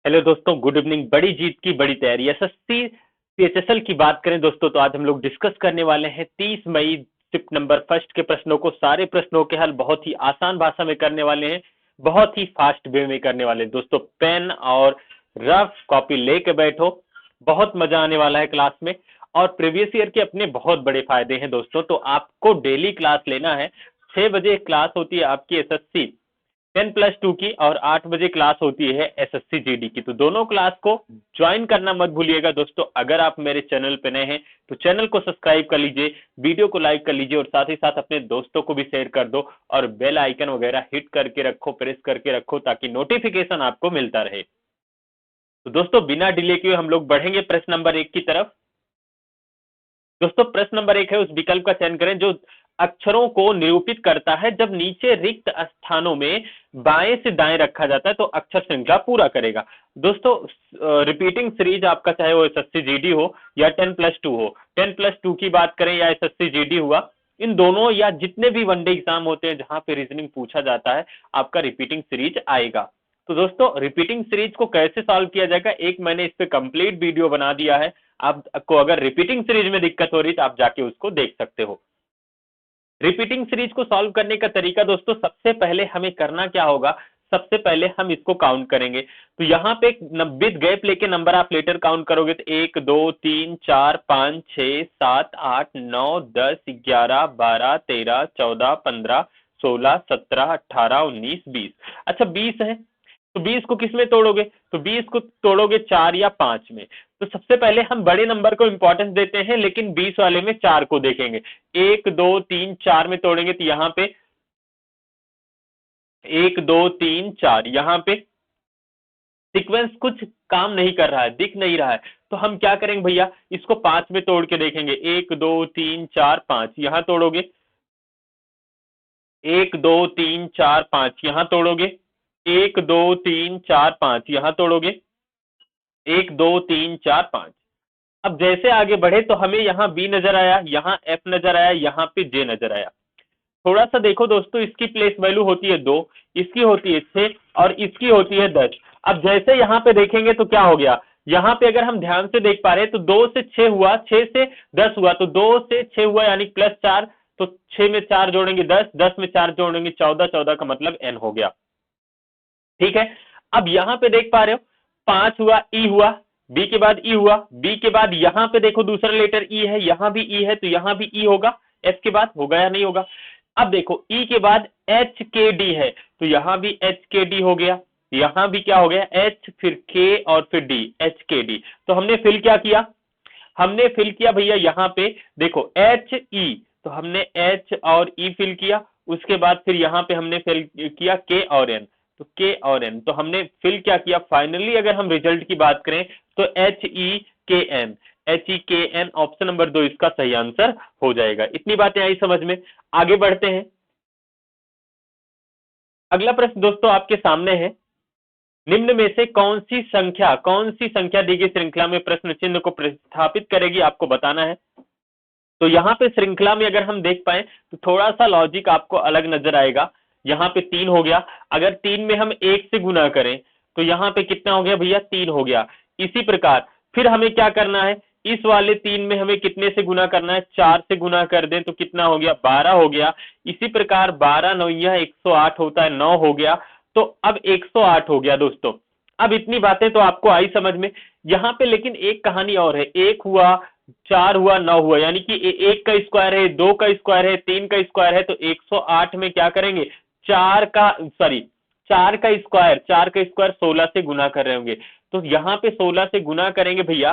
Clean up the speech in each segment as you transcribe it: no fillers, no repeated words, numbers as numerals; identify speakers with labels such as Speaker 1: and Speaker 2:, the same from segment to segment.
Speaker 1: Hello दोस्तों, good evening. बड़ी जीत की बड़ी तैयारी एसएससी पीएचएसएल की बात करें दोस्तों, तो आज हम लोग डिस्कस करने वाले हैं 30 मई शिफ्ट नंबर फर्स्ट के प्रश्नों को। सारे प्रश्नों के हल बहुत ही आसान भाषा में करने वाले हैं, बहुत ही फास्ट वे में करने वाले हैं दोस्तों। पेन और रफ कॉपी लेके बैठो, बहुत मजा आने वाला है क्लास में। और प्रीवियस ईयर के अपने बहुत बड़े फायदे हैं दोस्तों। तो आपको डेली क्लास लेना है। 6 बजे क्लास होती है आपकी एसएससी 10+2 की, और 8 बजे क्लास होती है एसएससी जीडी की। तो दोनों क्लास को ज्वाइन करना मत भूलिएगा दोस्तों। अगर आप मेरे चैनल पे नए हैं तो चैनल को सब्सक्राइब कर लीजिए, वीडियो को लाइक कर लीजिए, और साथ ही साथ अपने दोस्तों को भी शेयर कर दो, और बेल आइकन वगैरह हिट करके रखो, प्रेस करके रखो, ताकि नोटिफिकेशन आपको मिलता रहे। तो दोस्तों बिना डिले किए हम लोग बढ़ेंगे प्रश्न नंबर 1 की तरफ। दोस्तों प्रश्न नंबर 1 है, उस विकल्प का चयन करें जो अक्षरों को निरूपित करता है जब नीचे रिक्त स्थानों में बाएं से दाएं रखा जाता है तो अक्षर श्रृंखला पूरा करेगा। दोस्तों रिपीटिंग सीरीज आपका चाहे वो एसएससी जीडी हो या 10+2 हो, 10+2 की बात करें या एसएससी जीडी हुआ, इन दोनों या जितने भी वनडे एग्जाम होते हैं जहां पे रीजनिंग पूछा जाता है, आपका रिपीटिंग सीरीज आएगा। तो दोस्तों रिपीटिंग सीरीज को कैसे सॉल्व किया जाएगा, एक मैंने इस पे कंप्लीट वीडियो बना दिया है। आपको अगर रिपीटिंग सीरीज में दिक्कत हो रही तो आप जाके उसको देख सकते हो। रिपीटिंग सीरीज को सॉल्व करने का तरीका दोस्तों, सबसे पहले हमें करना क्या होगा, सबसे पहले हम इसको काउंट करेंगे। तो यहाँ पे विद गैप लेके नंबर आप लेटर काउंट करोगे तो 1 2 3 4 5 6 7 8 9 10 11 12 13 14 15 16 17 18 19 20। अच्छा 20 है, तो 20 को किस में तोड़ोगे, तो 20 को तोड़ोगे 4 या 5 में। तो सबसे पहले हम बड़े नंबर को इंपॉर्टेंस देते हैं, लेकिन 20 वाले में 4 को देखेंगे। 1 2 3 4 में तोड़ेंगे तो यहाँ पे 1 2 3 4, यहाँ पे सीक्वेंस कुछ काम नहीं कर रहा है, दिख नहीं रहा है। तो हम क्या करेंगे भैया, इसको 5 में तोड़ के देखेंगे। 1 2 3 4 5, यहाँ तोड़ोगे 1 2 3 4 5, यहाँ तोड़ोगे 1 2 3 4 5, यहाँ तोड़ोगे 1 2 3 4 5। अब जैसे आगे बढ़े तो हमें यहाँ बी नजर आया, यहाँ एफ नजर आया, यहाँ पे जे नजर आया। थोड़ा सा देखो दोस्तों, इसकी प्लेस वैल्यू होती है 2, इसकी होती है 6, और इसकी होती है 10। अब जैसे यहाँ पे देखेंगे तो क्या हो गया, यहाँ पे अगर हम ध्यान से देख पा रहे हैं तो 2 से 6 हुआ, 6 से 10 हुआ, तो 2 से 6 हुआ यानी +4, तो 6 में 4 जोड़ेंगे 10, 10 में 4 जोड़ेंगे 14, 14 का मतलब n हो गया। ठीक है, अब यहाँ पे देख पा रहे हो 5 हुआ, ई हुआ, बी के बाद ई हुआ, बी के बाद यहाँ पे देखो दूसरा लेटर ई है, यहाँ भी ई है, तो यहाँ भी ई होगा, एफ के बाद होगा या नहीं होगा। अब देखो ई के बाद एच के डी है, तो यहाँ भी एच के डी हो गया, यहाँ भी क्या हो गया, एच फिर के और फिर डी, एच के डी। तो हमने फिल क्या किया, हमने फिल किया भैया यहाँ पे देखो एच ई, तो हमने एच और ई फिल किया। उसके बाद फिर यहाँ पे हमने फिल किया के और एन, तो के और एन, तो हमने फिल क्या किया। फाइनली अगर हम रिजल्ट की बात करें तो एच ई के एन, एच ई के एन, ऑप्शन नंबर 2 इसका सही आंसर हो जाएगा। इतनी बातें आई समझ में, आगे बढ़ते हैं। अगला प्रश्न दोस्तों आपके सामने है, निम्न में से कौन सी संख्या दी गई श्रृंखला में प्रश्न चिन्ह को प्रतिस्थापित करेगी, आपको बताना है। तो यहाँ पे श्रृंखला में अगर हम देख पाए तो थोड़ा सा लॉजिक आपको अलग नजर आएगा। यहाँ पे 3 हो गया, अगर 3 में हम 1 से गुना करें तो यहाँ पे कितना हो गया भैया, 3 हो गया। इसी प्रकार फिर हमें क्या करना है, इस वाले 3 में हमें कितने से गुना करना है, 4 से गुना कर दें तो कितना हो गया, 12 हो गया। इसी प्रकार 12 9 108 होता है, 9 हो गया, तो अब 108 हो गया दोस्तों। अब इतनी बातें तो आपको आई समझ में। यहाँ पे लेकिन एक कहानी और है, 1 हुआ, 4 हुआ, 9 हुआ, यानी कि 1 का स्क्वायर है, 2 का स्क्वायर है, 3 का स्क्वायर है, तो 108 में क्या करेंगे, 4 का 16 से गुना कर रहे होंगे। तो यहाँ पे 16 से गुना करेंगे भैया,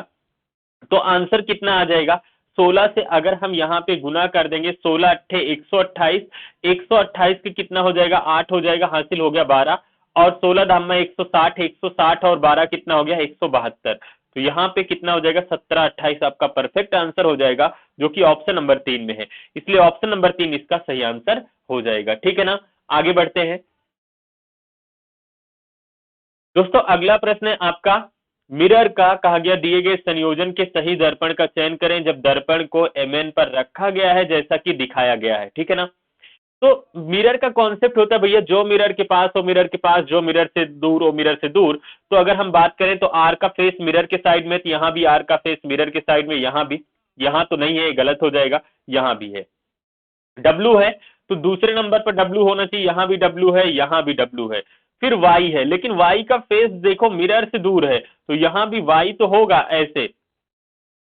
Speaker 1: तो आंसर कितना आ जाएगा, 16 से अगर हम यहाँ पे गुना कर देंगे, 16 अट्ठे 128, 128 के कितना हो जाएगा, 8 हो जाएगा, हासिल हो गया 12, और 16 धामा 160, 160 और 12 कितना हो गया, 172। तो यहाँ पे कितना हो जाएगा, 17 28 आपका परफेक्ट आंसर हो जाएगा, जो कि ऑप्शन नंबर 3 में है। इसलिए ऑप्शन नंबर 3 इसका सही आंसर हो जाएगा। ठीक है ना, आगे बढ़ते हैं दोस्तों। अगला प्रश्न है आपका, मिरर का कहा गया दिए गए संयोजन के सही दर्पण का चयन करें जब दर्पण को एमएन पर रखा गया है जैसा कि दिखाया गया है। ठीक है ना, तो मिरर का कॉन्सेप्ट होता है भैया, जो मिरर के पास हो मिरर के पास, जो मिरर से दूर हो मिरर से दूर। तो अगर हम बात करें तो आर का फेस मिरर के साइड में, तो यहां भी आर का फेस मिरर के साइड में, यहां भी, यहां तो नहीं है, गलत हो जाएगा, यहां भी है। डब्लू है तो दूसरे नंबर पर डब्लू होना चाहिए, यहां भी डब्लू है, यहां भी डब्लू है। फिर वाई है, लेकिन वाई का फेस देखो मिरर से दूर है, तो यहां भी वाई तो होगा ऐसे,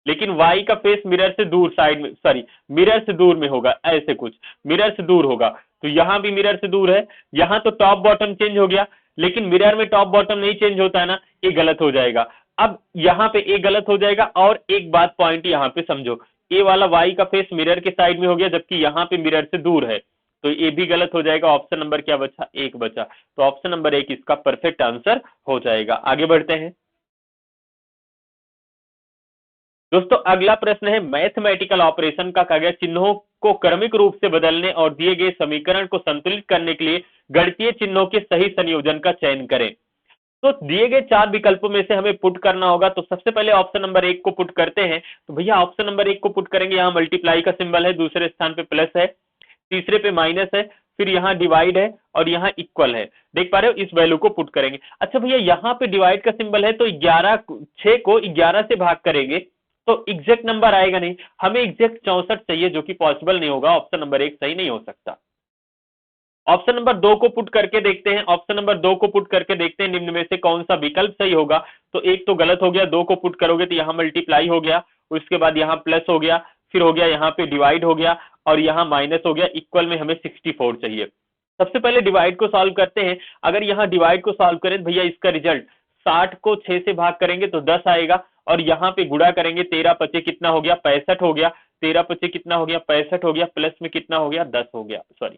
Speaker 1: लेकिन वाई का फेस मिरर से दूर साइड में, सॉरी मिरर से दूर में होगा ऐसे कुछ, मिरर से दूर होगा। तो यहां भी मिरर से दूर है, यहां तो टॉप बॉटम चेंज हो गया, लेकिन मिरर में टॉप बॉटम नहीं चेंज होता है ना, ये गलत हो जाएगा। अब यहां पे ए गलत हो जाएगा, और एक बात पॉइंट यहां पे समझो, ए वाला वाई का फेस मिरर के साइड में हो गया, जबकि यहां पे मिरर से दूर है, तो ये भी गलत हो जाएगा। ऑप्शन नंबर क्या बचा, एक बचा, तो ऑप्शन नंबर एक इसका परफेक्ट आंसर हो जाएगा। आगे बढ़ते हैं दोस्तों, अगला प्रश्न है मैथमेटिकल ऑपरेशन का कहा गया चिन्हों को क्रमिक रूप से बदलने और दिए गए समीकरण को संतुलित करने के लिए गणितीय चिन्हों के सही संयोजन का चयन करें। तो दिए गए चार विकल्पों में से हमें पुट करना होगा, तो सबसे पहले ऑप्शन नंबर एक को पुट करते हैं। तो भैया ऑप्शन नंबर एक को पुट करेंगे, यहाँ मल्टीप्लाई का सिंबल है, दूसरे स्थान पे प्लस है, तीसरे पे माइनस है, फिर यहाँ डिवाइड है और यहाँ इक्वल है। देख पा रहे हो, इस वैल्यू को पुट करेंगे। अच्छा भैया यहाँ पे डिवाइड का सिंबल है, तो 6 को 11 से भाग करेंगे तो एग्जैक्ट नंबर आएगा नहीं, हमें एग्जैक्ट 64 चाहिए, जो कि पॉसिबल नहीं होगा। ऑप्शन नंबर एक सही नहीं हो सकता। ऑप्शन नंबर दो को पुट करके देखते हैं, ऑप्शन नंबर दो को पुट करके देखते हैं निम्न में से कौन सा विकल्प सही होगा। तो एक तो गलत हो गया, दो को पुट करोगे तो यहाँ मल्टीप्लाई हो गया, उसके बाद यहाँ प्लस हो गया, फिर हो गया यहाँ पे डिवाइड हो गया, और यहाँ माइनस हो गया। इक्वल में हमें 64 चाहिए। सबसे पहले डिवाइड को सॉल्व करते हैं। अगर यहाँ डिवाइड को सॉल्व करें भैया, इसका रिजल्ट 60 को 6 से भाग करेंगे तो 10 आएगा, और यहाँ पे गुणा करेंगे, 13 पचे कितना हो गया, 65 हो गया, 13 पचे कितना हो गया, 65 हो गया, प्लस में कितना हो गया, 10 हो गया, सॉरी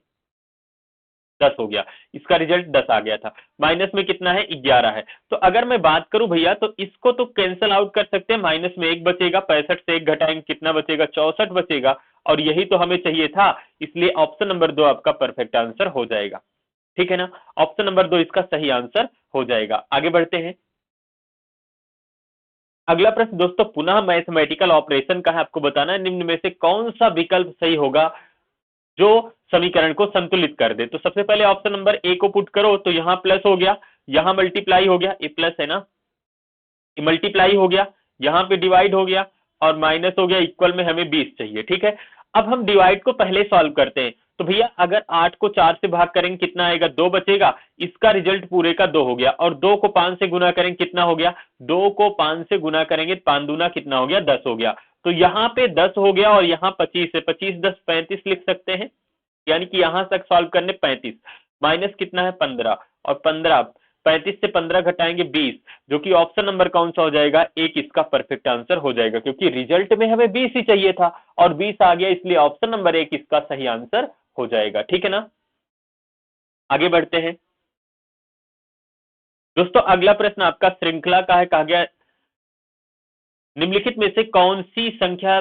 Speaker 1: 10 हो गया। इसका रिजल्ट 10 आ गया था। माइनस में कितना है, 11 है। तो अगर मैं बात करूं भैया, तो इसको तो कैंसिल आउट कर सकते हैं, माइनस में 1 बचेगा, 65 से 1 घटाएंगे कितना बचेगा, 64 बचेगा, और यही तो हमें चाहिए था। इसलिए ऑप्शन नंबर 2 आपका परफेक्ट आंसर हो जाएगा। ठीक है ना, ऑप्शन नंबर 2 इसका सही आंसर हो जाएगा। आगे बढ़ते हैं। अगला प्रश्न दोस्तों पुनः मैथमेटिकल ऑपरेशन का है। आपको बताना है निम्न में से कौन सा विकल्प सही होगा जो समीकरण को संतुलित कर दे। तो सबसे पहले ऑप्शन नंबर ए को पुट करो, तो यहां प्लस हो गया, यहां मल्टीप्लाई हो गया, ये प्लस है ना, ये मल्टीप्लाई हो गया, यहां पे डिवाइड हो गया, और माइनस हो गया, इक्वल में हमें 20 चाहिए। ठीक है, अब हम डिवाइड को पहले सॉल्व करते हैं। तो भैया अगर 8 को 4 से भाग करेंगे कितना आएगा, 2 बचेगा, इसका रिजल्ट पूरे का 2 हो गया, और 2 को 5 से गुना करेंगे कितना हो गया, 2 को 5 से गुना करेंगे 5 दूना कितना हो गया, 10 हो गया। तो यहाँ पे 10 हो गया, और यहाँ 25 है, 25 10 35 लिख सकते हैं, यानी कि यहां तक सॉल्व करने 35, माइनस कितना है 15, और 15 35 से 15 घटाएंगे 20, जो कि ऑप्शन नंबर कौन सा हो जाएगा, एक इसका परफेक्ट आंसर हो जाएगा, क्योंकि रिजल्ट में हमें 20 ही चाहिए था और 20 आ गया, इसलिए ऑप्शन नंबर एक इसका सही आंसर हो जाएगा। ठीक है ना, आगे बढ़ते हैं दोस्तों। अगला प्रश्न आपका श्रृंखला का है। कहा गया निम्नलिखित में से कौन सी संख्या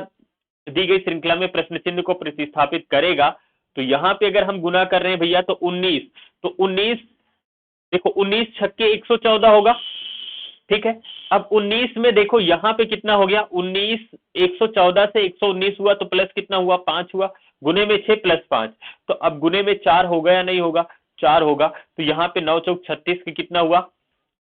Speaker 1: दी गई श्रृंखला में प्रश्न चिन्ह को प्रतिस्थापित करेगा। तो यहां पे अगर हम गुना कर रहे हैं भैया, तो 19, तो 19 देखो 19 छक्के 114 होगा। ठीक है, अब 19 में देखो यहां पे कितना हो गया, 19 114 से 119 हुआ, तो प्लस कितना हुआ, 5 हुआ, गुने में 6 प्लस 5, तो अब गुने में 4 होगा या नहीं होगा, 4 होगा। तो यहाँ पे 9 चौक 36 की कितना हुआ,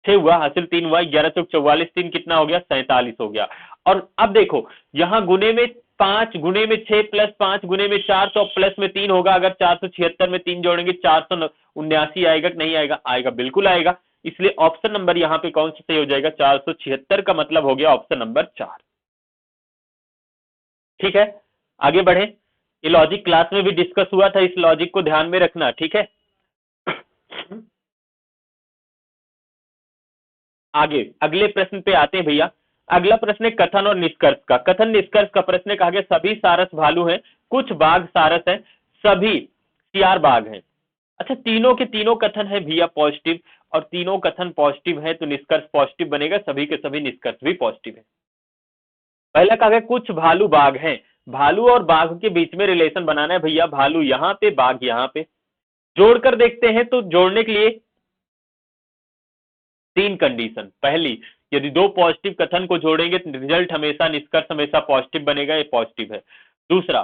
Speaker 1: 6 हुआ, हासिल 3 हुआ, 11 चौक 44, 3 कितना हो गया, 47 हो गया। और अब देखो यहाँ गुने में 5, गुने में 6 प्लस 5 गुने में 4, तो प्लस में 3 होगा। अगर 476 में 3 जोड़ेंगे 479 आएगा कि नहीं आएगा, आएगा, बिल्कुल आएगा। इसलिए ऑप्शन नंबर यहाँ पे कौन सा सही हो जाएगा, 476 का मतलब हो गया ऑप्शन नंबर 4। ठीक है, आगे बढ़े। ये लॉजिक क्लास में भी डिस्कस हुआ था, इस लॉजिक को ध्यान में रखना। ठीक है, आगे अगले प्रश्न पे आते हैं भैया। अगला प्रश्न है कथन और निष्कर्ष का। कथन निष्कर्ष का प्रश्न कहा गया सभी सारस भालू हैं, कुछ बाघ सारस हैं, सभी सियार बाघ हैं। अच्छा, तीनों के तीनों कथन है भैया पॉजिटिव, और तीनों कथन पॉजिटिव है, तो निष्कर्ष पॉजिटिव बनेगा, सभी के सभी निष्कर्ष भी पॉजिटिव है। पहला कहा गया कुछ भालू बाघ हैं। भालू और बाघ के बीच में रिलेशन बनाना है भैया, भालू यहाँ पे बाघ यहाँ पे, जोड़कर देखते हैं। तो जोड़ने के लिए 3 कंडीशन। पहली, यदि 2 पॉजिटिव कथन को जोड़ेंगे तो रिजल्ट हमेशा, निष्कर्ष हमेशा पॉजिटिव बनेगा, ये पॉजिटिव है। दूसरा,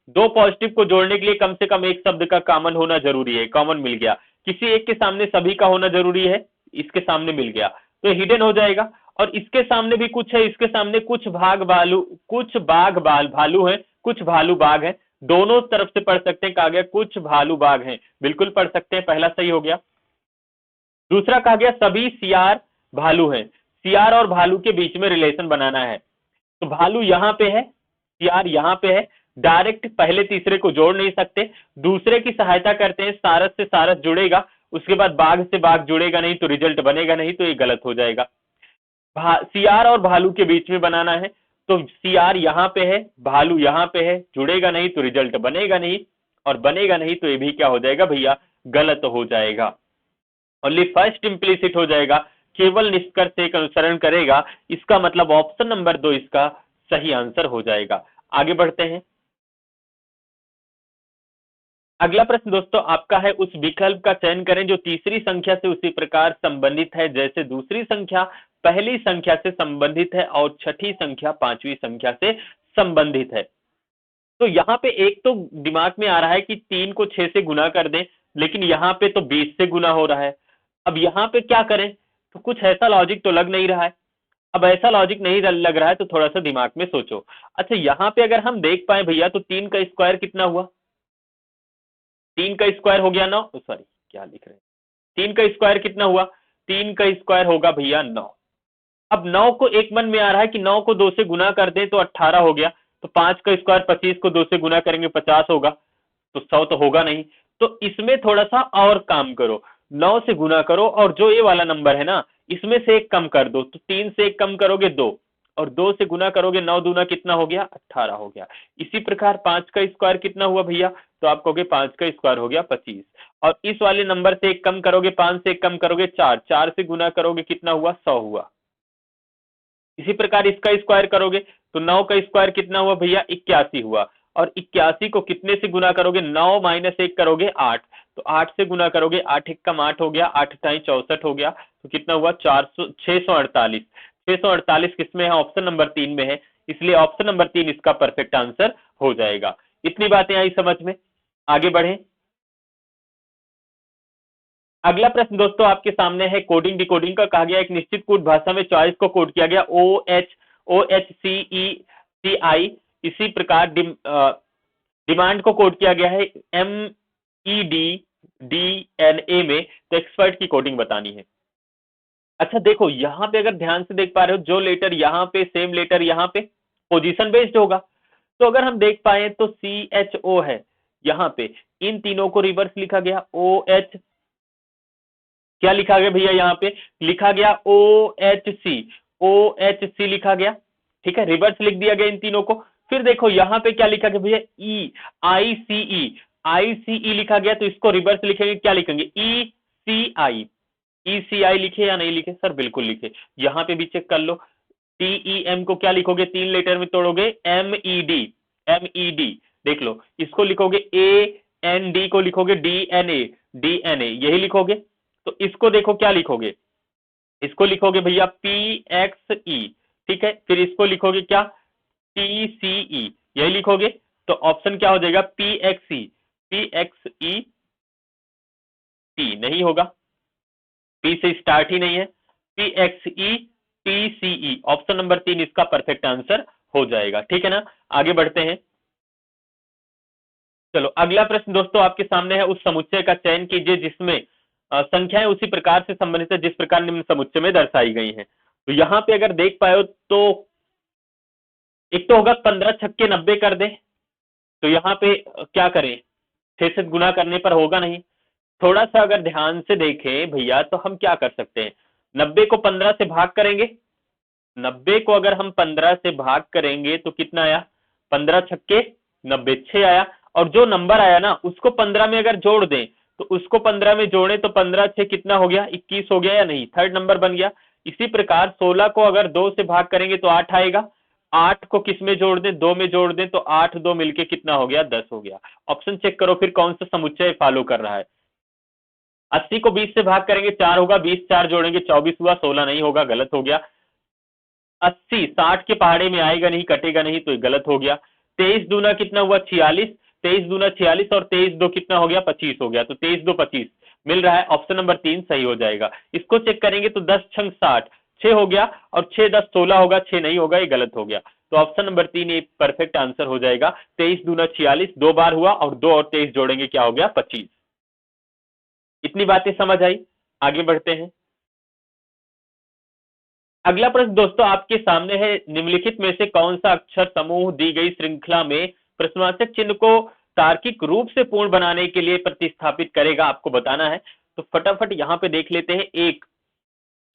Speaker 1: दो पॉजिटिव को जोड़ने के लिए कम से कम एक शब्द का कॉमन होना जरूरी है, कॉमन मिल गया, किसी एक के सामने सभी का होना जरूरी है, इसके सामने मिल गया तो हिडन हो जाएगा। और इसके सामने भी कुछ है, इसके सामने कुछ बाघ भालू है, कुछ भालू बाघ है, दोनों तरफ से पढ़ सकते हैं, कहा गया कुछ भालू बाघ हैं, बिल्कुल पढ़ सकते हैं, पहला सही हो गया। दूसरा कहा गया सभी सियार भालू हैं, सियार और भालू के बीच में रिलेशन बनाना है, तो भालू यहां पे है, सियार यहां पे है, डायरेक्ट पहले तीसरे को जोड़ नहीं सकते, दूसरे की सहायता करते हैं, सारस से सारस जुड़ेगा, उसके बाद बाघ से बाघ जुड़ेगा नहीं तो रिजल्ट बनेगा नहीं, तो ये गलत हो जाएगा। सियार और भालू के बीच में बनाना है, तो सियार यहां पे है, भालू यहां पे है, जुड़ेगा नहीं तो रिजल्ट बनेगा नहीं, और बनेगा नहीं तो ये भी क्या हो जाएगा भैया, गलत हो जाएगा। ओनली फर्स्ट इंप्लिसिट हो जाएगा, केवल निष्कर्ष से एक अनुसरण करेगा, इसका मतलब ऑप्शन नंबर 2 इसका सही आंसर हो जाएगा। आगे बढ़ते हैं। अगला प्रश्न दोस्तों आपका है, उस विकल्प का चयन करें जो तीसरी संख्या से उसी प्रकार संबंधित है जैसे दूसरी संख्या पहली संख्या से संबंधित है और छठी संख्या पांचवी संख्या से संबंधित है। तो यहाँ पे एक तो दिमाग में आ रहा है कि 3 को 6 से गुना कर दें, लेकिन यहाँ पे तो 20 से गुना हो रहा है, अब यहाँ पे क्या करें, तो कुछ ऐसा लॉजिक तो लग नहीं रहा है। अब ऐसा लॉजिक नहीं लग रहा है तो थोड़ा सा दिमाग में सोचो। अच्छा यहाँ पे अगर हम देख पाए भैया तो 3 का स्क्वायर कितना हुआ, 3 का स्क्वायर हो गया 9, सॉरी क्या लिख रहे हैं, 3 का स्क्वायर कितना हुआ, 3 का स्क्वायर होगा भैया 9। अब 9 को एक मन में आ रहा है कि 9 को 2 से गुना कर दें तो 18 हो गया, तो 5 का स्क्वायर 25 को 2 से गुना करेंगे 50 होगा, तो 100 तो होगा नहीं, तो इसमें थोड़ा सा और काम करो, 9 से गुना करो और जो ये वाला नंबर है ना इसमें से एक कम कर दो, तो 3 से एक कम करोगे 2, और 2 से गुना करोगे 9 दूना कितना हो गया 18 हो गया। इसी प्रकार 5 का स्क्वायर कितना हुआ भैया, तो आप कहोगे 5 का स्क्वायर हो गया 25, और इस वाले नंबर से एक कम करोगे, 5 से एक कम करोगे 4, 4 से गुना करोगे कितना हुआ 100 हुआ। इसी प्रकार इसका स्क्वायर करोगे तो 9 का स्क्वायर कितना हुआ भैया 81 हुआ, और 81 को कितने से गुना करोगे, 9 माइनस 1 करोगे 8, तो 8 से गुना करोगे, 8 एक कम 8 हो गया, 8 टाइम 64 हो गया, तो कितना हुआ 648। 648 किसमें है, ऑप्शन नंबर 3 में है, इसलिए ऑप्शन नंबर 3 इसका परफेक्ट आंसर हो जाएगा। इतनी बातें आई समझ में, आगे बढ़े। अगला प्रश्न दोस्तों आपके सामने है कोडिंग डिकोडिंग का, कहा गया एक निश्चित कोड भाषा में चॉइस को कोड किया गया OHCECI, इसी प्रकार डिमांड को कोड किया गया है MEDDNA में, तो एक्सपर्ट की कोडिंग बतानी है। अच्छा देखो यहाँ पे अगर ध्यान से देख पा रहे हो, जो लेटर यहाँ पे सेम लेटर यहाँ पे पोजीशन बेस्ड होगा, तो अगर हम देख पाए तो CHO है यहाँ पे, इन तीनों को रिवर्स लिखा गया, OH क्या लिखा गया भैया, यहाँ पे लिखा गया OHC लिखा गया, ठीक है, रिवर्स लिख दिया गया इन तीनों को। फिर देखो यहाँ पे क्या लिखा गया भैया, ICE लिखा गया, तो इसको रिवर्स लिखेंगे, क्या लिखेंगे ECI लिखे या नहीं लिखे, सर बिल्कुल लिखे, यहाँ पे भी चेक कर लो। TEM को क्या लिखोगे, 3 लेटर में तोड़ोगे MED, देख लो, इसको लिखोगे AND को लिखोगे DNA, यही लिखोगे। तो इसको देखो क्या लिखोगे, इसको लिखोगे भैया PXE, ठीक है, फिर इसको लिखोगे क्या TCE, यही लिखोगे, तो ऑप्शन क्या हो जाएगा PXE नहीं होगा, P से स्टार्ट ही नहीं है, PXE TCE, ऑप्शन नंबर 3 इसका परफेक्ट आंसर हो जाएगा, ठीक है ना। आगे बढ़ते हैं, चलो अगला प्रश्न दोस्तों आपके सामने है, उस समुच्चय का चयन कीजिए जिसमें संख्याएं उसी प्रकार से संबंधित है जिस प्रकार निम्न समुच्चय में दर्शाई गई हैं। तो यहाँ पे अगर देख पाए तो एक तो होगा 15 छक्के 90 कर दे, तो यहाँ पे क्या करें, 6 से गुना करने पर होगा नहीं, थोड़ा सा अगर ध्यान से देखें भैया तो हम क्या कर सकते हैं, 90 को 15 से भाग करेंगे, 90 को अगर हम 15 से भाग करेंगे तो कितना आया, 15 छक्के 90, 6 आया, और जो नंबर आया ना उसको 15 में अगर जोड़ दें तो उसको 15 में जोड़े तो 15 6 कितना हो गया 21 हो गया या नहीं, थर्ड नंबर बन गया। इसी प्रकार 16 को अगर 2 से भाग करेंगे तो 8 आएगा, 8 को किस में जोड़ दें, 2 में जोड़ दें, तो 8 2 मिलके कितना हो गया 10 हो गया। ऑप्शन चेक करो फिर कौन सा समुच्चय फॉलो कर रहा है। 80 को 20 से भाग करेंगे 4 होगा, 20 4 जोड़ेंगे 24 हुआ, 16 नहीं होगा, गलत हो गया। 80 60 के पहाड़े में आएगा नहीं, कटेगा नहीं, तो ये गलत हो गया। 23 दूना कितना हुआ 46, 23 दूना 46 और 23 दो कितना हो गया 25 हो गया, तो 23 दो 25 मिल रहा है, ऑप्शन नंबर 3 सही हो जाएगा। इसको चेक करेंगे तो 10 छंग 60, 6 हो गया और 6 10 16 होगा, 6 नहीं होगा, ये गलत हो गया, तो ऑप्शन नंबर 3 ये परफेक्ट आंसर हो जाएगा। 23 दूना 46 दो बार हुआ और 2 और 23 जोड़ेंगे क्या हो गया 25। इतनी बातें समझ आई, आगे बढ़ते हैं। अगला प्रश्न दोस्तों आपके सामने है, निम्नलिखित में से कौन सा अक्षर समूह दी गई श्रृंखला में प्रश्नवाचक चिन्ह को तार्किक रूप से पूर्ण बनाने के लिए प्रतिस्थापित करेगा, आपको बताना है। तो फटाफट यहां पे देख लेते हैं।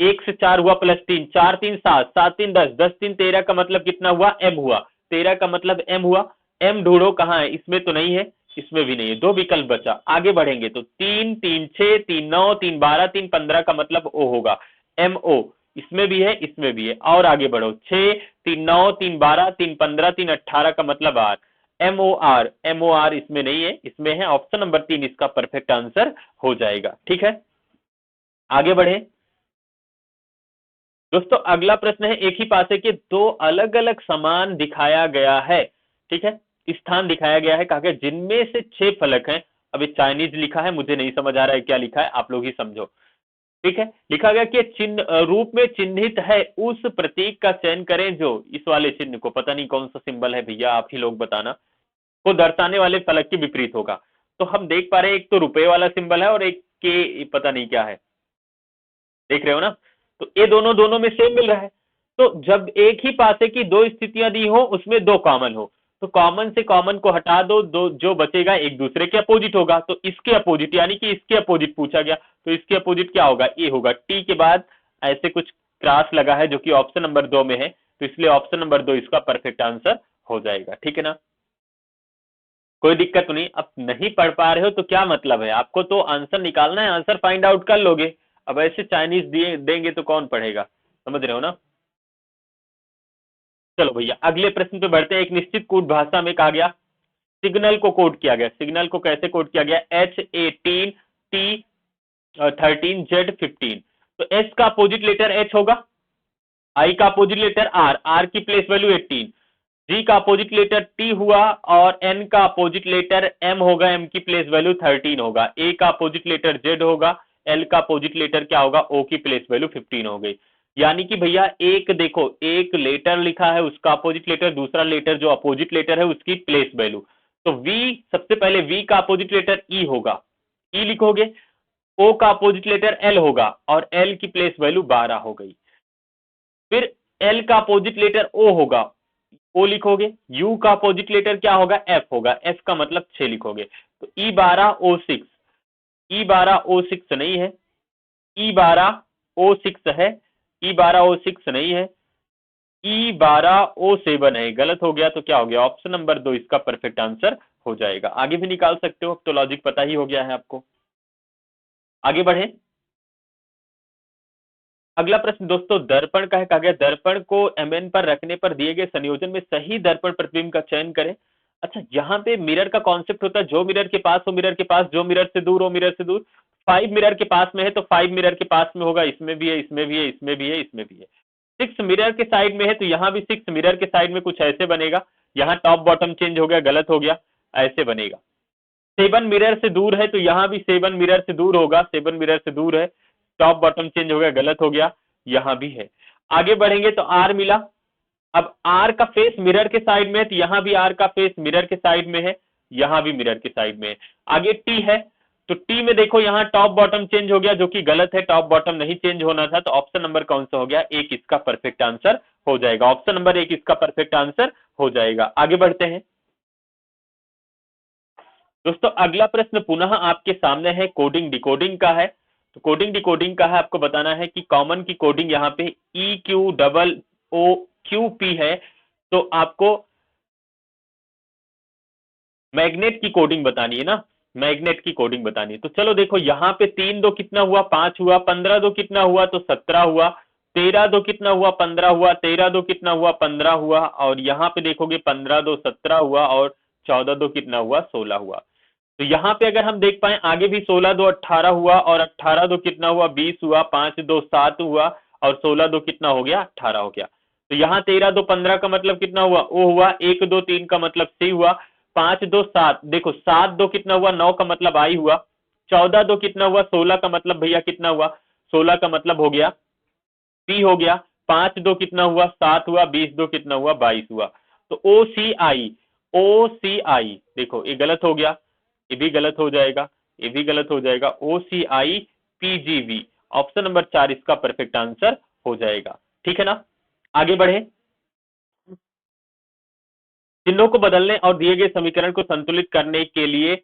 Speaker 1: एक से 4 हुआ प्लस 3, 4 3 7, 7 3 10, 10 3 13 का मतलब कितना हुआ m हुआ, 13 का मतलब m हुआ। m ढूंढो कहाँ है, इसमें तो नहीं है, इसमें भी नहीं है, दो विकल्प बचा। आगे बढ़ेंगे तो 3 3 6, 3 9, 3 12, 3 15 का मतलब o होगा, MO इसमें भी है, इसमें भी है। और आगे बढ़ो 6 3 9, 3 12, 3 15, 3 18 का मतलब r, MOR इसमें नहीं है, इसमें है। ऑप्शन नंबर 3 इसका परफेक्ट आंसर हो जाएगा। ठीक है, आगे बढ़े दोस्तों। अगला प्रश्न है, एक ही पासे के दो अलग अलग समान दिखाया गया है, ठीक है, स्थान दिखाया गया है, कहा गया जिनमें से 6 फलक हैं। अभी चाइनीज लिखा है, मुझे नहीं समझ आ रहा है क्या लिखा है, आप लोग ही समझो। ठीक है, लिखा गया कि चिन्ह रूप में चिन्हित है उस प्रतीक का चयन करें जो, इस वाले चिन्ह को, पता नहीं कौन सा सिंबल है भैया, आप ही लोग बताना, को दर्शाने वाले फलक के विपरीत होगा। तो हम देख पा रहे हैं एक तो रुपए वाला सिंबल है और एक के पता नहीं क्या है, देख रहे हो ना। तो ये दोनों में सेम मिल रहा है। तो जब एक ही पासे की दो स्थितियां दी हो, उसमें दो कॉमन हो, तो कॉमन से कॉमन को हटा दो, दो जो बचेगा एक दूसरे के अपोजिट होगा। तो इसके अपोजिट यानी कि इसके अपोजिट पूछा गया, तो इसके अपोजिट क्या होगा, ए होगा। टी के बाद ऐसे कुछ क्रॉस लगा है जो कि ऑप्शन नंबर 2 में है, तो इसलिए ऑप्शन नंबर 2 इसका परफेक्ट आंसर हो जाएगा। ठीक है ना, कोई दिक्कत नहीं। अब नहीं पढ़ पा रहे हो तो क्या मतलब है, आपको तो आंसर निकालना है, आंसर फाइंड आउट कर लोगे। अब ऐसे चाइनीज दिए देंगे तो कौन पढ़ेगा, समझ रहे हो ना। चलो भैया अगले प्रश्न पे बढ़ते हैं। एक निश्चित कोड भाषा में कहा गया सिग्नल को कोड किया गया, सिग्नल को कैसे कोड किया गया, H18 T13 Z15। तो S का अपोजिट लेटर H होगा, I का अपोजिट लेटर R, R की प्लेस वैल्यू 18, G का अपोजिट लेटर T हुआ और N का अपोजिट लेटर M होगा, M की प्लेस वैल्यू 13 होगा, A का अपोजिट लेटर Z होगा, L का अपोजिट लेटर क्या होगा, O की प्लेस वैल्यू 15 हो गई। यानी कि भैया एक देखो, एक लेटर लिखा है उसका अपोजिट लेटर, दूसरा लेटर जो अपोजिट लेटर है उसकी प्लेस वैल्यू। तो V, सबसे पहले V का अपोजिट लेटर E होगा, E लिखोगे, O का अपोजिट लेटर L होगा और L की प्लेस वैल्यू 12 हो गई। फिर L का अपोजिट लेटर O होगा, O लिखोगे, U का अपोजिट लेटर क्या होगा, F होगा, F का मतलब 6 लिखोगे। तो E12O6, E12O6 नहीं है, E12O6 है, E12O6 नहीं है, E12O7 है, गलत हो गया। तो क्या हो गया, ऑप्शन नंबर 2 इसका परफेक्ट आंसर हो जाएगा। आगे भी निकाल सकते हो, तो लॉजिक पता ही हो गया है आपको। आगे बढ़े, अगला प्रश्न दोस्तों दर्पण का है, कहा गया दर्पण को mn पर रखने पर दिए गए संयोजन में सही दर्पण प्रतिबिंब का चयन करें। अच्छा, यहाँ पे मिरर का कॉन्सेप्ट होता है, जो मिरर के पास हो मिरर के पास, जो मिरर से दूर हो मिरर से दूर। 5 मिरर के पास में है तो 5 मिरर के पास में होगा, इसमें भी है, इसमें भी है, इसमें भी है, इसमें भी है। 6 मिरर के साइड में है तो यहाँ भी 6 मिरर के साइड में कुछ ऐसे बनेगा, यहाँ टॉप बॉटम चेंज हो गया, गलत हो गया, ऐसे बनेगा। 7 मिरर से दूर है तो यहाँ भी 7 मिरर से दूर होगा, 7 मिरर से दूर है, टॉप बॉटम चेंज हो गया, गलत हो गया, यहां भी है। आगे बढ़ेंगे तो आर मिला। अब आर का फेस मिरर के साइड में है तो यहां भी आर का फेस मिरर के साइड में है, यहां भी मिरर के साइड में है। आगे टी है तो टी में देखो यहाँ टॉप बॉटम चेंज हो गया, जो कि गलत है, टॉप बॉटम नहीं चेंज होना था। तो ऑप्शन नंबर कौन सा हो गया, एक इसका परफेक्ट आंसर हो जाएगा। ऑप्शन नंबर 1 इसका परफेक्ट आंसर हो जाएगा। आगे बढ़ते हैं दोस्तों। अगला प्रश्न पुनः आपके सामने है, कोडिंग डिकोडिंग का है। तो कोडिंग डिकोडिंग का है, आपको बताना है कि कॉमन की कोडिंग यहाँ पे EQOOQP है, तो आपको मैग्नेट की कोडिंग बतानी है ना, मैग्नेट की कोडिंग बतानी है। तो चलो देखो यहाँ पे 3 2 कितना हुआ, 5 हुआ, 15 2 कितना हुआ, तो 17 हुआ, 13 2 कितना हुआ, 15 हुआ, 13 2 कितना हुआ, 15 हुआ, और यहाँ पे देखोगे 15 2 17 हुआ और 14 2 कितना हुआ, 16 हुआ। तो यहाँ पे अगर हम देख पाए आगे भी 16 2 18 हुआ और 18 2 कितना हुआ, 20 हुआ, 5 2 7 हुआ और 16 2 कितना हो गया, 18 हो गया। तो यहाँ 13 2 15 का मतलब कितना हुआ, ओ हुआ। 1 2 3 का मतलब सी हुआ। 5 2 7, देखो 7 2 कितना हुआ, 9 का मतलब आई हुआ। 14 2 कितना हुआ, 16 का मतलब भैया कितना हुआ, 16 का मतलब हो गया पी हो गया। 5 2 कितना हुआ, 7 हुआ। 20 2 कितना हुआ, 22 हुआ। तो ओ सी आई देखो ये गलत हो गया, ये भी गलत हो जाएगा, ये भी गलत हो जाएगा। OCI PGV ऑप्शन नंबर 4 इसका परफेक्ट आंसर हो जाएगा। ठीक है ना, आगे बढ़े। चिन्हों को बदलने और दिए गए समीकरण को संतुलित करने के लिए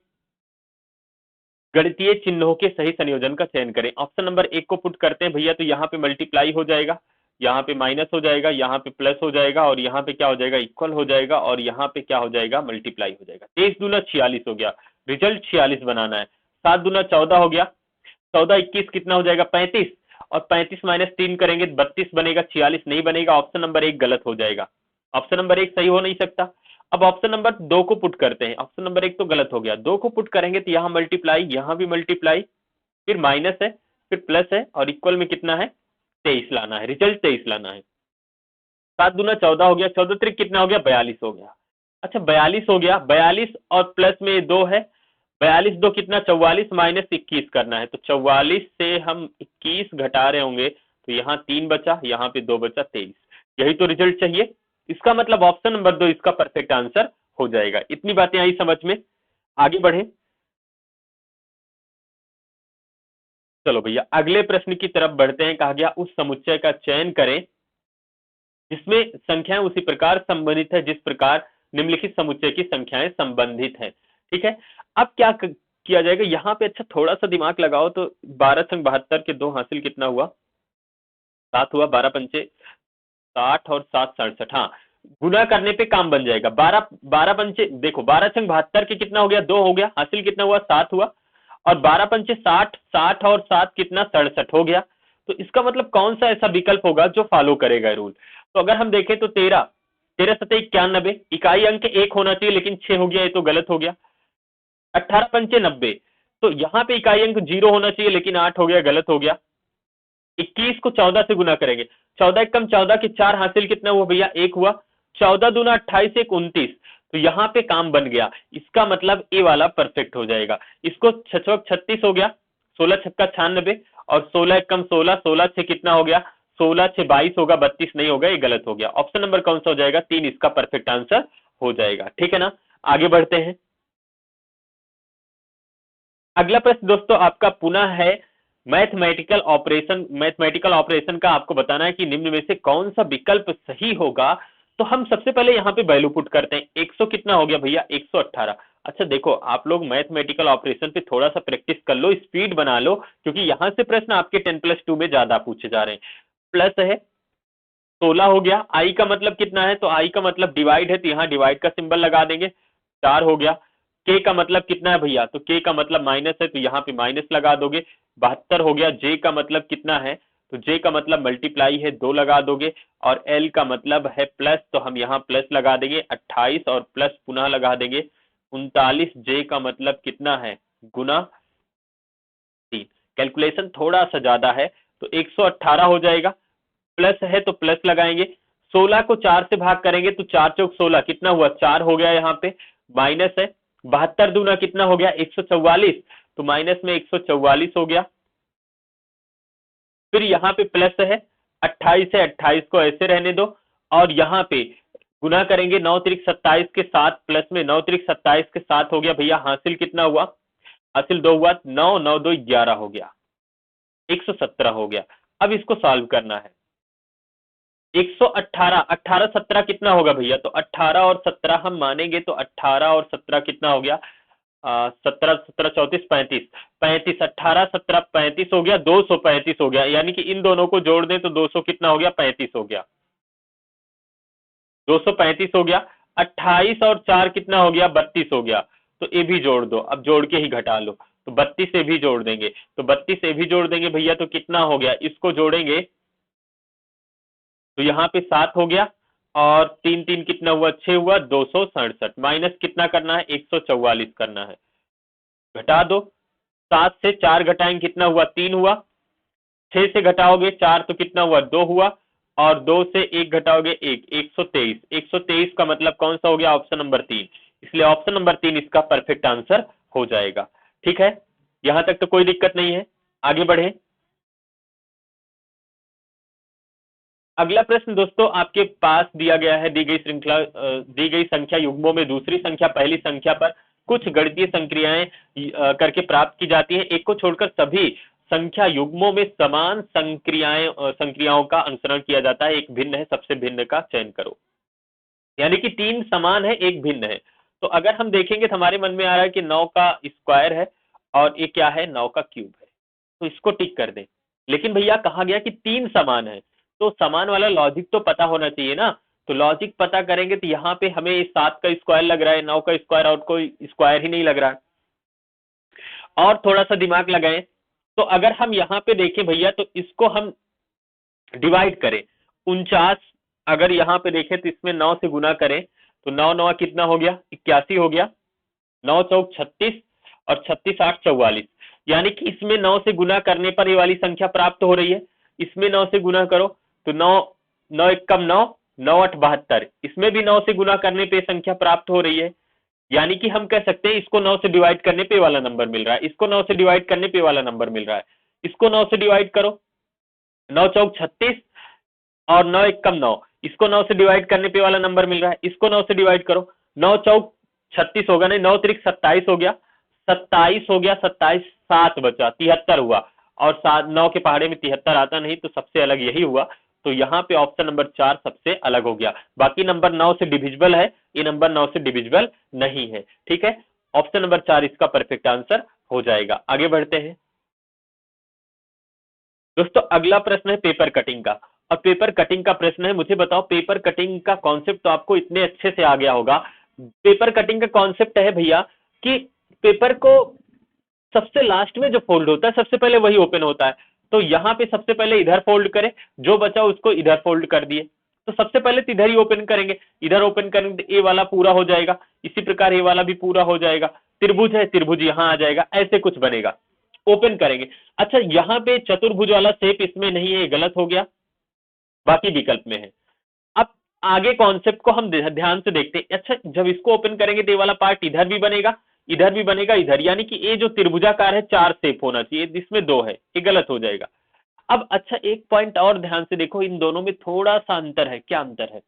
Speaker 1: गणितीय चिन्हों के सही संयोजन का चयन करें। ऑप्शन नंबर 1 को पुट करते हैं भैया, तो यहाँ पे मल्टीप्लाई हो जाएगा, यहाँ पे माइनस हो जाएगा, यहाँ पे प्लस हो जाएगा, और यहाँ पे क्या हो जाएगा, इक्वल हो जाएगा, और यहाँ पे क्या हो जाएगा, मल्टीप्लाई हो जाएगा। 23 दूना 46 हो गया, रिजल्ट 46 बनाना है। 7 दूना 14 हो गया, 14 21 कितना हो जाएगा, 35, और 35 माइनस 3 करेंगे 32 बनेगा, 46 नहीं बनेगा। ऑप्शन नंबर 1 गलत हो जाएगा, ऑप्शन नंबर 1 सही हो नहीं सकता। अब ऑप्शन नंबर 2 को पुट करते हैं। ऑप्शन नंबर 1 तो गलत हो गया, 2 को पुट करेंगे तो यहाँ मल्टीप्लाई, यहाँ भी मल्टीप्लाई, फिर माइनस है, फिर प्लस है, और इक्वल में कितना है, 23 लाना है, रिजल्ट 23 लाना है। 7 दूना 14 हो गया, 14 त्रिक कितना हो गया, 42 हो गया। अच्छा 42 हो गया, 42 और प्लस में 2 है, 42 2 कितना, 44 माइनस 21 करना है। तो 44 से हम 21 घटा रहे होंगे, तो यहाँ 3 बचा, यहाँ पे 2 बचा, 23। यही तो रिजल्ट चाहिए। इसका मतलब ऑप्शन नंबर 2 इसका परफेक्ट आंसर हो जाएगा। इतनी बातें आई समझ में, आगे बढ़े। चलो भैया अगले प्रश्न की तरफ बढ़ते हैं। कहा गया उस समुच्चय का चयन करें जिसमें संख्याएं उसी प्रकार संबंधित है जिस प्रकार निम्नलिखित समुच्चय की संख्याएं संबंधित हैं। ठीक है, अब क्या किया जाएगा यहाँ पे, अच्छा थोड़ा सा दिमाग लगाओ तो 12 संग 72 के 2 हासिल कितना हुआ, 7 हुआ। 12 पंचे 60 और 7 67, हाँ गुना करने पे काम बन जाएगा। 12 पंचे देखो, 12 संग 72 के कितना हो गया, 2 हो गया, हासिल कितना हुआ, 7 हुआ। और 12 पंचे 60, 60 और 7 कितना, 67 हो गया। तो इसका मतलब कौन सा ऐसा विकल्प होगा जो फॉलो करेगा रूल। तो अगर हम देखें तो 13 13 सतह 91, इकाई अंक 1 होना चाहिए लेकिन 6 हो गया, ये तो गलत हो गया। 18 पंचे 90, तो यहाँ पे इकाई अंक 0 होना चाहिए लेकिन 8 हो गया, गलत हो गया। 21 को 14 से गुना करेंगे, 14 एकम 14 के 4 हासिल कितना हुआ भैया, 1 हुआ। 14 दूना 28 1 29, तो यहाँ पे काम बन गया। इसका मतलब ए वाला परफेक्ट हो जाएगा। इसको 6 36 हो गया, 16 छक्का 96, और 16 एकम 16, 16 6 कितना हो गया, 16 6 22 होगा, 32 नहीं होगा, ये गलत हो गया। ऑप्शन नंबर कौन सा हो जाएगा, 3 इसका परफेक्ट आंसर हो जाएगा। ठीक है ना, आगे बढ़ते हैं। अगला प्रश्न दोस्तों आपका पुनः है मैथमेटिकल ऑपरेशन का आपको बताना है कि निम्न में से कौन सा विकल्प सही होगा। तो हम सबसे पहले यहाँ पे वैल्यू पुट करते हैं। 100 कितना हो गया भैया, 118। अच्छा देखो आप लोग मैथमेटिकल ऑपरेशन पे थोड़ा सा प्रैक्टिस कर लो, स्पीड बना लो, क्योंकि यहाँ से प्रश्न आपके 10+2 में ज्यादा पूछे जा रहे हैं। प्लस है 16 हो गया, आई का मतलब कितना है, तो आई का मतलब डिवाइड है, तो यहाँ डिवाइड का सिंबल लगा देंगे। 4 हो गया। के का मतलब कितना है भैया, तो के का मतलब माइनस है, तो यहाँ पे माइनस लगा दोगे। 72 हो गया। जे का मतलब कितना है, तो जे का मतलब मल्टीप्लाई है, 2 लगा दोगे। और एल का मतलब है प्लस, तो हम यहाँ प्लस लगा देंगे। 28 और प्लस पुनः लगा देंगे 39। जे का मतलब कितना है, गुना 3। कैलकुलेशन थोड़ा सा ज्यादा है, तो 118 हो जाएगा। प्लस है तो प्लस लगाएंगे। 16 को 4 से भाग करेंगे तो 4 चौक 16 कितना हुआ, 4 हो गया। यहाँ पे माइनस है। 72 दूना कितना हो गया, 144, तो माइनस में 144 हो गया। फिर यहाँ पे प्लस है, 28 है, 28 को ऐसे रहने दो। और यहाँ पे गुना करेंगे 9 त्रिक 27 के साथ, प्लस में 9 त्रिक 27 के साथ हो गया भैया। हासिल कितना हुआ, हासिल 2 हुआ, 9 9 2 11 हो गया, 117 हो गया। अब इसको सॉल्व करना है। 118 18 17 कितना होगा भैया, तो 18 और 17 हम मानेंगे, तो 18 और 17 कितना हो गया, 17 17 34 35, 35 18 17 35 हो गया, 235 हो गया। यानी कि इन दोनों को जोड़ दें तो 200 कितना हो गया, 35 हो गया, 235 हो गया। 28 और 4 कितना हो गया, 32 हो गया। तो ये भी जोड़ दो, अब जोड़ के ही घटा लो, तो 32 से भी जोड़ देंगे, तो 32 से भी जोड़ देंगे भैया, तो कितना हो गया, इसको जोड़ेंगे तो यहाँ पे 7 हो गया। और 3 3 कितना हुआ, 6 हुआ, 267। माइनस कितना करना है, 144 करना है। घटा दो, 7 से 4 घटाएंगे कितना हुआ, 3 हुआ। 6 से घटाओगे 4 तो कितना हुआ, 2 हुआ। और 2 से 1 घटाओगे 1, 123। 123 का मतलब कौन सा हो गया? Option number 3। इसलिए ऑप्शन नंबर 3 इसका परफेक्ट आंसर हो जाएगा। ठीक है, यहां तक तो कोई दिक्कत नहीं है। आगे बढ़े। अगला प्रश्न दोस्तों आपके पास दिया गया है, दी गई संख्या युग्मों में दूसरी संख्या पहली संख्या पर कुछ गणितीय संक्रियाएं करके प्राप्त की जाती है। एक को छोड़कर सभी संख्या युग्मों में समान संक्रियाओं का अनुसरण किया जाता है। एक भिन्न है, सबसे भिन्न का चयन करो। यानी कि 3 समान है, एक भिन्न है। तो अगर हम देखेंगे तो हमारे मन में आ रहा है कि 9 का स्क्वायर है और ये क्या है? 9 का क्यूब है, तो इसको टिक कर दें। लेकिन भैया कहा गया कि 3 समान है, तो समान वाला लॉजिक तो पता होना चाहिए ना। तो लॉजिक पता करेंगे तो यहाँ पे हमें 7 का स्क्वायर लग रहा है, 9 का स्क्वायर और कोई स्क्वायर ही नहीं लग रहा है। और थोड़ा सा दिमाग लगाएं, तो अगर हम यहाँ पे देखें भैया तो इसको हम डिवाइड करें, 49 अगर यहाँ पे देखें तो इसमें 9 से गुना करें तो 9 9 कितना हो गया? 81 हो गया। 9 चौक 36 और 36 8 44। यानी कि इसमें 9 से गुना करने पर ये वाली संख्या प्राप्त हो रही है। इसमें 9 से गुना करो तो 9 9 एक कम 9, 9 8 72। इसमें भी 9 से गुना करने पे संख्या प्राप्त हो रही है। यानी कि हम कह सकते हैं इसको 9 से डिवाइड करने पे वाला नंबर मिल रहा है, इसको 9 से डिवाइड करने पे वाला नंबर मिल रहा है। इसको 9 से डिवाइड करो, 9 चौक 36 और 9 एक कम 9, इसको 9 से डिवाइड करने पे वाला नंबर मिल रहा है। इसको 9 से डिवाइड करो, 9 चौक 36 होगा, नहीं 9 त्रिक 27 हो गया, 27 हो गया, 27 7 बचा, 73 हुआ। और 9 के पहाड़े में 73 आता नहीं, तो सबसे अलग यही हुआ। तो यहाँ पे ऑप्शन नंबर 4 सबसे अलग हो गया। बाकी नंबर 9 से डिविजिबल है, ये नंबर 9 से डिविजिबल नहीं है। ठीक है, ऑप्शन नंबर 4 इसका परफेक्ट आंसर हो जाएगा। आगे बढ़ते हैं दोस्तों। अगला प्रश्न है पेपर कटिंग का। और पेपर कटिंग का प्रश्न है, मुझे बताओ पेपर कटिंग का कॉन्सेप्ट तो आपको इतने अच्छे से आ गया होगा। पेपर कटिंग का कॉन्सेप्ट है भैया कि पेपर को सबसे लास्ट में जो फोल्ड होता है सबसे पहले वही ओपन होता है। तो यहाँ पे सबसे पहले इधर फोल्ड करें, जो बचा उसको इधर फोल्ड कर दिए। तो सबसे पहले तो इधर ही ओपन करेंगे, इधर ओपन करेंगे तो ए वाला पूरा हो जाएगा, इसी प्रकार ए वाला भी पूरा हो जाएगा। त्रिभुज है, त्रिभुज यहाँ आ जाएगा, ऐसे कुछ बनेगा। ओपन करेंगे। अच्छा, यहाँ पे चतुर्भुज वाला शेप इसमें नहीं है, गलत हो गया, बाकी विकल्प में है। अब आगे कॉन्सेप्ट को हम ध्यान से देखते हैं। अच्छा, जब इसको ओपन करेंगे तो ये वाला पार्ट इधर भी बनेगा, इधर भी बनेगा, इधर, यानी कि ये जो त्रिभुजाकार है 4 शेप होना चाहिए, जिसमें 2 है, ये गलत हो जाएगा। अब अच्छा, एक पॉइंट और ध्यान से देखो, इन दोनों में थोड़ा सा अंतर है। क्या अंतर है?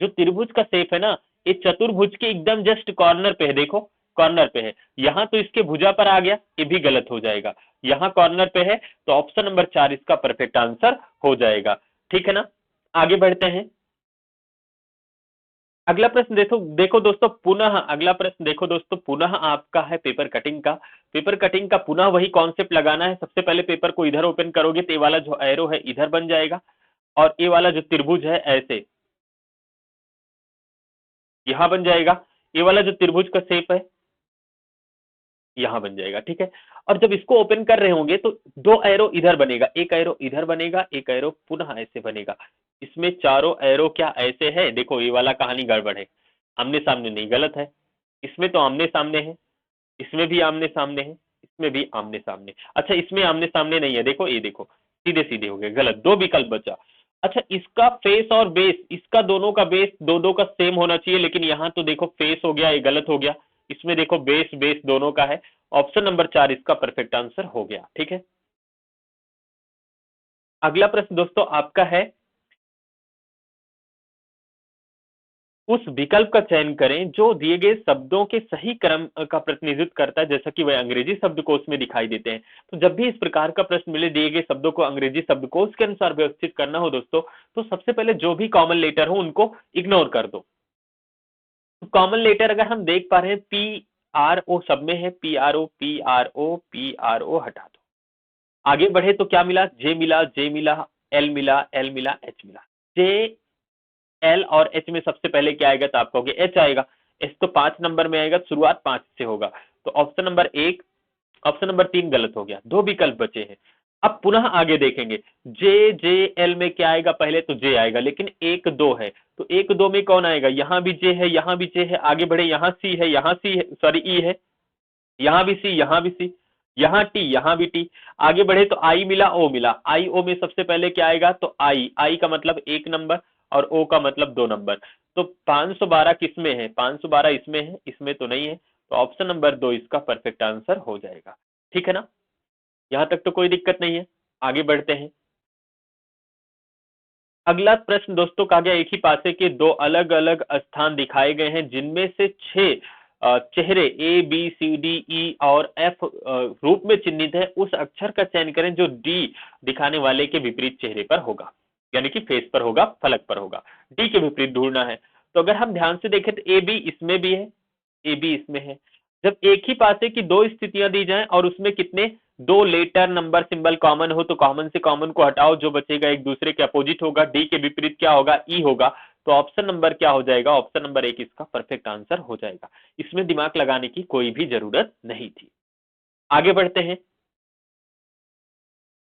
Speaker 1: जो त्रिभुज का शेप है ना, ये चतुर्भुज के एकदम जस्ट कॉर्नर पे है। देखो कॉर्नर पे है, यहां तो इसके भुजा पर आ गया, ये भी गलत हो जाएगा। यहां कॉर्नर पे है, तो ऑप्शन नंबर 4 इसका परफेक्ट आंसर हो जाएगा। ठीक है ना, आगे बढ़ते हैं। अगला प्रश्न देखो देखो दोस्तों, पुनः अगला प्रश्न देखो दोस्तों, पुनः आपका है पेपर कटिंग का। पेपर कटिंग का पुनः वही कॉन्सेप्ट लगाना है। सबसे पहले पेपर को इधर ओपन करोगे तो ये वाला जो एरो है इधर बन जाएगा, और ये वाला जो त्रिभुज है ऐसे यहां बन जाएगा। ये वाला जो त्रिभुज का शेप है यहां बन जाएगा। ठीक है, और जब इसको ओपन कर रहे होंगे तो 2 एरो इधर बनेगा, एक एरो इधर बनेगा, एक एरो पुनः ऐसे बनेगा। इसमें चारों एरो क्या ऐसे है? देखो ये वाला कहानी गड़बड़ है, आमने सामने नहीं, गलत है। इसमें तो आमने सामने है, इसमें भी आमने सामने है, इसमें भी आमने सामने। अच्छा, इसमें आमने सामने नहीं है, देखो ये देखो सीधे सीधे हो गए, गलत। 2 विकल्प बचा। अच्छा, इसका फेस और बेस, इसका दोनों का बेस दो का सेम होना चाहिए, लेकिन यहाँ तो देखो फेस हो गया, ये गलत हो गया। इसमें देखो बेस बेस दोनों का है। ऑप्शन नंबर 4 इसका परफेक्ट आंसर हो गया। ठीक है, अगला प्रश्न दोस्तों आपका है, उस विकल्प का चयन करें जो दिए गए शब्दों के सही क्रम का प्रतिनिधित्व करता है, जैसा कि वह अंग्रेजी शब्दकोश में दिखाई देते हैं। तो जब भी इस प्रकार का प्रश्न मिले, दिए गए शब्दों को अंग्रेजी शब्दकोश के अनुसार व्यवस्थित करना हो दोस्तों, तो सबसे पहले जो भी कॉमन लेटर हो उनको इग्नोर कर दो। कॉमन लेटर अगर हम देख पा रहे हैं पी आर ओ, सब में है P R O, P R O, P R O हटा दो। आगे बढ़े तो क्या मिला? जे मिला, जे मिला, एल मिला, एल मिला, एच मिला। जे एल और एच में सबसे पहले क्या आएगा? तो आप कहोगे एच आएगा। एच तो 5 नंबर में आएगा, शुरुआत 5 से होगा। तो ऑप्शन नंबर 1, ऑप्शन नंबर 3 गलत हो गया, 2 विकल्प बचे हैं। अब पुनः आगे देखेंगे, जे जे एल में क्या आएगा? पहले तो जे आएगा, लेकिन 1 2 है, तो 1 2 में कौन आएगा? यहां भी जे है, यहां भी जे है। आगे बढ़े, यहां सी है, यहां सी है, सॉरी ई है, यहां भी सी, यहां भी सी। यहाँ टी, यहाँ भी टी। आगे बढ़े तो आई मिला, ओ मिला। आई ओ में सबसे पहले क्या आएगा, तो आई, आई का मतलब 1 नंबर और ओ का मतलब 2 नंबर। तो 512 किस में है, 512 इसमें है, इसमें तो नहीं है, तो ऑप्शन नंबर 2 इसका परफेक्ट आंसर हो जाएगा। ठीक है ना, यहां तक तो कोई दिक्कत नहीं है। आगे बढ़ते हैं। अगला प्रश्न दोस्तों कहा गया, एक ही पासे के दो अलग अलग स्थान दिखाए गए हैं जिनमें से 6 चेहरे A B C D E और एफ रूप में चिन्हित है। उस अक्षर का चयन करें जो डी दिखाने वाले के विपरीत चेहरे पर होगा, यानी कि फेस पर होगा, फलक पर होगा। डी के विपरीत ढूंढना है। तो अगर हम ध्यान से देखें तो ए बी इसमें भी है, ए बी इसमें है। जब एक ही पासे की दो स्थितियां दी जाएं और उसमें कितने दो लेटर नंबर सिंबल कॉमन हो, तो कॉमन से कॉमन को हटाओ, जो बचेगा एक दूसरे के अपोजिट होगा। डी के विपरीत क्या होगा, ई होगा। तो ऑप्शन नंबर क्या हो जाएगा, ऑप्शन नंबर 1 इसका परफेक्ट आंसर हो जाएगा। इसमें दिमाग लगाने की कोई भी जरूरत नहीं थी। आगे बढ़ते हैं।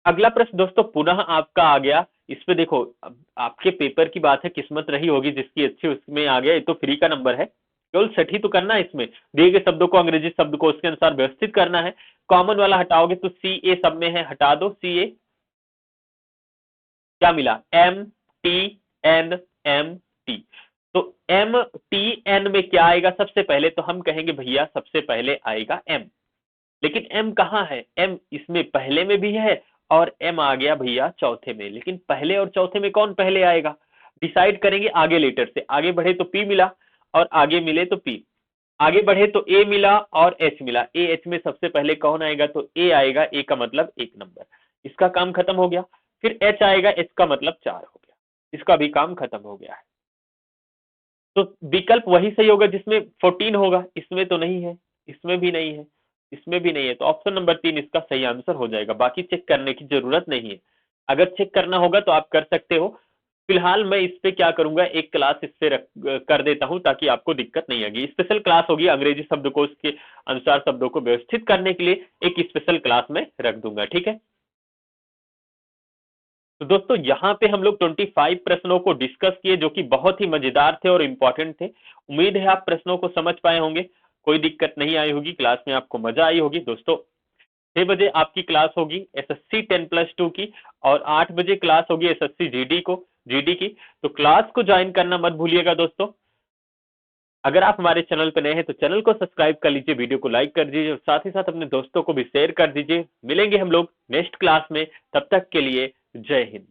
Speaker 1: अगला प्रश्न दोस्तों पुनः आपका आ गया। इस पे देखो, अब आपके पेपर की बात है, किस्मत रही होगी जिसकी अच्छी, उसमें आ गया। ये तो फ्री का नंबर है, केवल सही तो करना है। इसमें दिए गए शब्दों को अंग्रेजी शब्दकोश के अनुसार व्यवस्थित करना है। कॉमन वाला हटाओगे तो सी ए सब में है, हटा दो सी ए। क्या मिला, M T N M T. तो एम टी एन में क्या आएगा, सबसे पहले तो हम कहेंगे भैया सबसे पहले आएगा एम। लेकिन एम कहाँ है, एम इसमें पहले में भी है और एम आ गया भैया चौथे में। लेकिन पहले और चौथे में कौन पहले आएगा, डिसाइड करेंगे आगे लेटर से। आगे बढ़े तो पी मिला और आगे मिले तो पी। आगे बढ़े तो ए मिला और एच मिला। ए एच में सबसे पहले कौन आएगा, तो ए आएगा। ए का मतलब 1 नंबर, इसका काम खत्म हो गया। फिर एच आएगा, एच का मतलब 4 हो गया, इसका भी काम खत्म हो गया है। तो विकल्प वही सही होगा जिसमें 14 होगा। इसमें तो नहीं है, इसमें भी नहीं है, इसमें भी नहीं है। तो ऑप्शन नंबर 3 इसका सही आंसर हो जाएगा। बाकी चेक करने की जरूरत नहीं है। अगर चेक करना होगा तो आप कर सकते हो। फिलहाल मैं इस पे क्या करूंगा, एक क्लास इस पे कर देता हूं ताकि आपको दिक्कत नहीं आएगी। स्पेशल क्लास होगी अंग्रेजी शब्दकोश के अनुसार शब्दों को व्यवस्थित करने के लिए, एक स्पेशल क्लास में रख दूंगा। ठीक है, तो दोस्तों यहाँ पे हम लोग 25 प्रश्नों को डिस्कस किए जो कि बहुत ही मजेदार थे और इंपॉर्टेंट थे। उम्मीद है आप प्रश्नों को समझ पाए होंगे, कोई दिक्कत नहीं आई होगी, क्लास में आपको मजा आई होगी। दोस्तों 6 बजे आपकी क्लास होगी एसएससी 10+2 की, और 8 बजे क्लास होगी एसएससी जीडी की। तो क्लास को ज्वाइन करना मत भूलिएगा दोस्तों। अगर आप हमारे चैनल पर नए हैं तो चैनल को सब्सक्राइब कर लीजिए, वीडियो को लाइक कर दीजिए और साथ ही साथ अपने दोस्तों को भी शेयर कर दीजिए। मिलेंगे हम लोग नेक्स्ट क्लास में, तब तक के लिए जय हिंद।